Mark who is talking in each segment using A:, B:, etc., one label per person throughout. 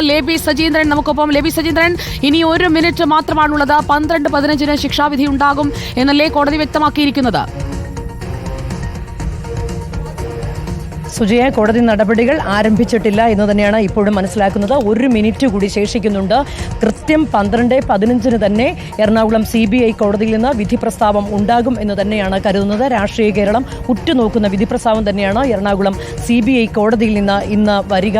A: ലേബി സജീന്ദ്രൻ നമുക്കൊപ്പം. ലേബി സജീന്ദ്രൻ, ഇനി 1 മിനിറ്റ് മാത്രമാണുള്ളത്. 12:15 ശിക്ഷാവിധി ഉണ്ടാകും എന്നല്ലേ കോടതി വ്യക്തമാക്കിയിരിക്കുന്നത്?
B: സുജയ, കോടതി നടപടികൾ ആരംഭിച്ചിട്ടില്ല എന്ന് തന്നെയാണ് ഇപ്പോഴും മനസ്സിലാക്കുന്നത്. 1 മിനിറ്റ് കൂടി ശേഷിക്കുന്നുണ്ട്. കൃത്യം 12:15 തന്നെ എറണാകുളം CBI കോടതിയിൽ നിന്ന് വിധി പ്രസ്താവം ഉണ്ടാകും എന്ന് തന്നെയാണ് കരുതുന്നത്. രാഷ്ട്രീയ കേരളം ഉറ്റുനോക്കുന്ന വിധി പ്രസ്താവം തന്നെയാണ് എറണാകുളം CBI കോടതിയിൽ നിന്ന് ഇന്ന് വരിക.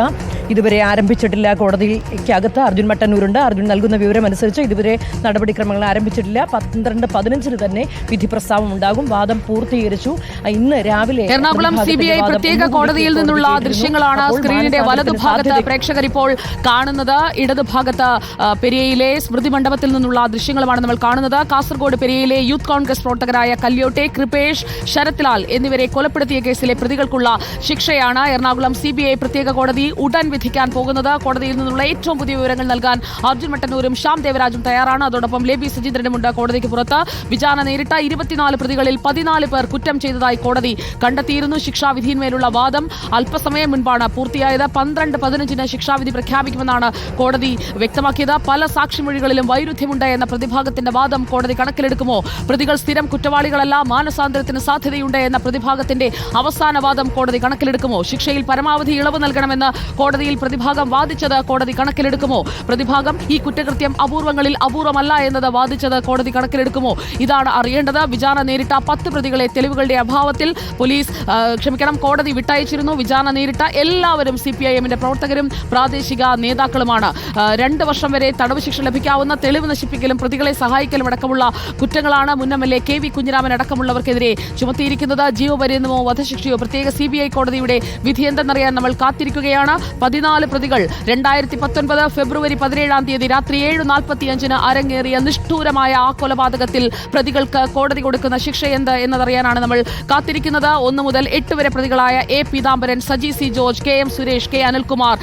B: ഇതുവരെ ആരംഭിച്ചിട്ടില്ല. കോടതിക്കകത്ത് അർജുൻ മട്ടന്നൂരുണ്ട്. അർജുൻ നൽകുന്ന വിവരം അനുസരിച്ച് ഇതുവരെ നടപടിക്രമങ്ങൾ ആരംഭിച്ചിട്ടില്ല. 12:15 തന്നെ വിധി പ്രസ്താവം ഉണ്ടാകും. വാദം പൂർത്തീകരിച്ചു. ഇന്ന് രാവിലെ
A: എറണാകുളം CBI പ്രത്യേക കോടതിയിൽ നിന്നുള്ള ദൃശ്യങ്ങളാണ് സ്ക്രീനിന്റെ വലതുഭാഗത്ത് പ്രേക്ഷകർ ഇപ്പോൾ കാണുന്നത്. ഇടതുഭാഗത്ത് പെരിയയിലെ സ്മൃതി മണ്ഡപത്തിൽ നിന്നുള്ള ദൃശ്യങ്ങളുമാണ് നമ്മൾ കാണുന്നത്. കാസർഗോഡ് പെരിയയിലെ യൂത്ത് കോൺഗ്രസ് പ്രവർത്തകരായ കല്യോട്ടെ, കൃപേഷ്, ശരത് ലാൽ എന്നിവരെ കൊലപ്പെടുത്തിയ കേസിലെ പ്രതികൾക്കുള്ള ശിക്ഷയാണ് എറണാകുളം CBI പ്രത്യേക കോടതി ഉടൻ വിധിക്കാൻ പോകുന്നത്. കോടതിയിൽ നിന്നുള്ള ഏറ്റവും പുതിയ വിവരങ്ങൾ നൽകാൻ അർജുൻ മട്ടന്നൂരും ശ്യാം ദേവരാജും തയ്യാറാണ്. അതോടൊപ്പം ലേബി സജീന്ദ്രനുമുണ്ട് കോടതിക്ക് പുറത്ത്. വിചാരണ നേരിട്ട 24 പ്രതികളിൽ 14 പേർ കുറ്റം ചെയ്തതായി കോടതി കണ്ടെത്തിയിരുന്നു. ശിക്ഷാവിധിയിന്മേലുള്ള വാദം അല്പസമയം മുൻപാണ് പൂർത്തിയായത്. 12:15 ശിക്ഷാവിധി പ്രഖ്യാപിക്കുമെന്നാണ് കോടതി വ്യക്തമാക്കിയത്. പല സാക്ഷിമൊഴികളിലും വൈരുദ്ധ്യമുണ്ട് എന്ന പ്രതിഭാഗത്തിന്റെ വാദം കോടതി കണക്കിലെടുക്കുമോ? പ്രതികൾ സ്ഥിരം കുറ്റവാളികളല്ല, മാനസാന്തരത്തിന് സാധ്യതയുണ്ട് എന്ന പ്രതിഭാഗത്തിന്റെ അവസാന വാദം കോടതി കണക്കിലെടുക്കുമോ? ശിക്ഷയിൽ പരമാവധി ഇളവ് നൽകണമെന്ന് കോടതിയിൽ പ്രതിഭാഗം വാദിച്ചത് കോടതി കണക്കിലെടുക്കുമോ? പ്രതിഭാഗം ഈ കുറ്റകൃത്യം അപൂർവങ്ങളിൽ അപൂർവമല്ല എന്നത് വാദിച്ചത് കോടതി കണക്കിലെടുക്കുമോ? ഇതാണ് അറിയേണ്ടത്. വിചാരണ നേരിട്ട 10 പ്രതികളെ തെളിവുകളുടെ അഭാവത്തിൽ കോടതി വിട്ടയച്ചിരുന്നു. വിചാരണ നേരിട്ട എല്ലാവരും CPIMന്റെ പ്രവർത്തകരും പ്രാദേശിക നേതാക്കളുമാണ്. 2 വർഷം വരെ തടവ് ശിക്ഷ ലഭിക്കാവുന്ന തെളിവ് നശിപ്പിക്കലും പ്രതികളെ സഹായിക്കലും അടക്കമുള്ള കുറ്റങ്ങളാണ് മുൻ MLA KV കുഞ്ഞിരാമൻ അടക്കമുള്ളവർക്കെതിരെ ചുമത്തിയിരിക്കുന്നത്. ജീവപര്യന്തമോ വധശിക്ഷയോ? പ്രത്യേക CBI കോടതിയുടെ വിധി എന്തെന്നറിയാൻ നമ്മൾ കാത്തിരിക്കുകയാണ്. 14 പ്രതികൾ 2019 ഫെബ്രുവരി 17 രാത്രി 7:45 അരങ്ങേറിയ നിഷ്ഠൂരമായ ആ കൊലപാതകത്തിൽ പ്രതികൾക്ക് കോടതി കൊടുക്കുന്ന ശിക്ഷ എന്ത് എന്നതറിയാനാണ് നമ്മൾ കാത്തിരിക്കുന്നത്. 1 മുതൽ 8 വരെ പ്രതികളായ A Peethambaran, Saji C George, KM Suresh, K Anilkumar,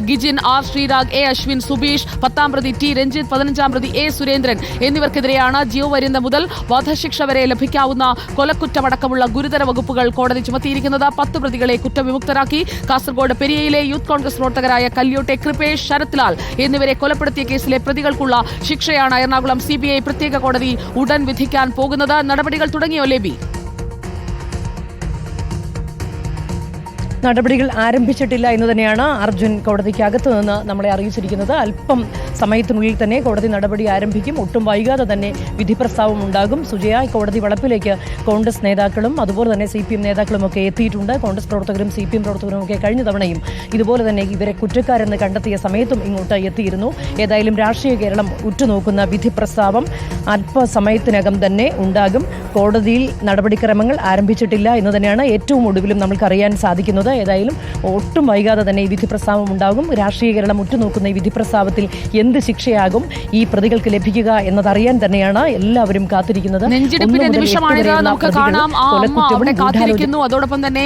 A: Gijin, R Sreerag, A Ashwin, Subeesh, 10ാം പ്രതി T രഞ്ജിത്ത്, 15ാം പ്രതി A സുരേന്ദ്രൻ എന്നിവർക്കെതിരെയാണ് ജീവപര്യന്തം മുതൽ വധശിക്ഷ വരെ ലഭിക്കാവുന്ന കൊലക്കുറ്റമടക്കമുള്ള ഗുരുതര വകുപ്പുകൾ കോടതി ചുമത്തിയിരിക്കുന്നത്. 10 പ്രതികളെ കുറ്റവിമുക്തരാക്കി. കാസർഗോഡ് പെരിയയിലെ യൂത്ത് കോൺഗ്രസ് പ്രവർത്തകരായ കല്യോട്ടെ, കൃപേഷ്, ശരത് ലാൽ എന്നിവരെ കൊലപ്പെടുത്തിയ കേസിലെ പ്രതികൾക്കുള്ള ശിക്ഷയാണ് എറണാകുളം CBI പ്രത്യേക കോടതി ഉടൻ വിധിക്കാൻ പോകുന്നത്. നടപടികൾ തുടങ്ങിയോ ലേബി?
B: നടപടികൾ ആരംഭിച്ചിട്ടില്ല എന്ന് തന്നെയാണ് അർജുൻ കോടതിക്കകത്ത് നിന്ന് നമ്മളെ അറിയിച്ചിരിക്കുന്നത്. അല്പം സമയത്തിനുള്ളിൽ തന്നെ കോടതി നടപടി ആരംഭിക്കും. ഒട്ടും വൈകാതെ തന്നെ വിധി പ്രസ്താവം ഉണ്ടാകും. സുജയ, കോടതി വളപ്പിലേക്ക് കോൺഗ്രസ് നേതാക്കളും അതുപോലെ തന്നെ CPM നേതാക്കളും ഒക്കെ എത്തിയിട്ടുണ്ട്. കോൺഗ്രസ് പ്രവർത്തകരും CPM പ്രവർത്തകരും ഒക്കെ കഴിഞ്ഞ തവണയും ഇതുപോലെ തന്നെ ഇവരെ കുറ്റക്കാരെന്ന് കണ്ടെത്തിയ സമയത്തും ഇങ്ങോട്ട് എത്തിയിരുന്നു. ഏതായാലും രാഷ്ട്രീയ കേരളം ഉറ്റുനോക്കുന്ന വിധി പ്രസ്താവം അല്പസമയത്തിനകം തന്നെ ഉണ്ടാകും. കോടതിയിൽ നടപടിക്രമങ്ങൾ ആരംഭിച്ചിട്ടില്ല എന്ന് തന്നെയാണ് ഏറ്റവും ഒടുവിലും നമ്മൾക്കറിയാൻ സാധിക്കുന്നത്. ഏതായാലും ഒട്ടും വൈകാതെ തന്നെ ഈ വിധി പ്രസ്താവം ഉണ്ടാകും. രാഷ്ട്രീയ കേരളം ഉറ്റുനോക്കുന്ന ഈ വിധി പ്രസ്താവത്തിൽ എന്ത് ശിക്ഷയാകും ഈ പ്രതികൾക്ക് ലഭിക്കുക എന്നതറിയാൻ തന്നെയാണ് എല്ലാവരും കാത്തിരിക്കുന്നത്.
A: നെഞ്ചിടിപ്പിന്റെ നിമിഷമാണിത്. നമുക്ക് കാണാം, ആ അമ്മ അവിടെ കാത്തിരിക്കുന്നു. അതോടൊപ്പം തന്നെ